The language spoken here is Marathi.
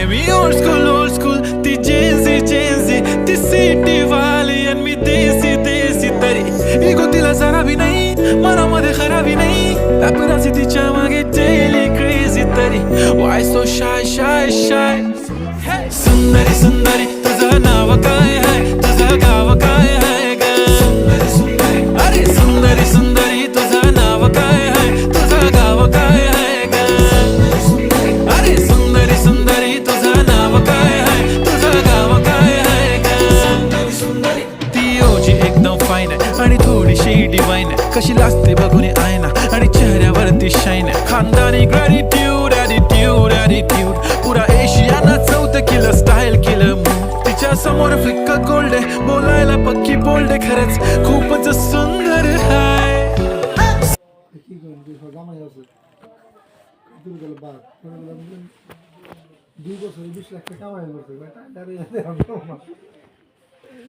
मी ओल्ड स्कूल ती जेन्सी ती सिटी वाली आणि मी देसी तरी इगो तिला जरा भी नाही मनामध्ये खराबी नाही पॅपराझी तिच्या मागे डेली क्रेझी तरी वाय सो शाय सुंदरी तुझं नाव काय आहे तुझं गाव काय आहे ग अरे सुंदरी तुझं नाव काय आहे तुझं गाव काय आहे ग अरे सुंदरी तुझं नाव काय आहे तुझं गाव काय आहे ग ती ओजी एकदम फाईन आहे आणि थोडीशी डिवाइन आहे कशी लाजते बघून आयना आणि चेहऱ्यावरती शाईन आहे खानदानी ग्रॅटिट्यूड ॲटिट्यूड पुरा एशियाना चौथं किलं स्टाईल केलं तिच्या समोर फिक्क गोल्ड आहे बोलायला पक्की बोल्ड आहे खरंच खूपच सुंदर आहे দুই বছর 20 লাখ টাকা কামাই করছে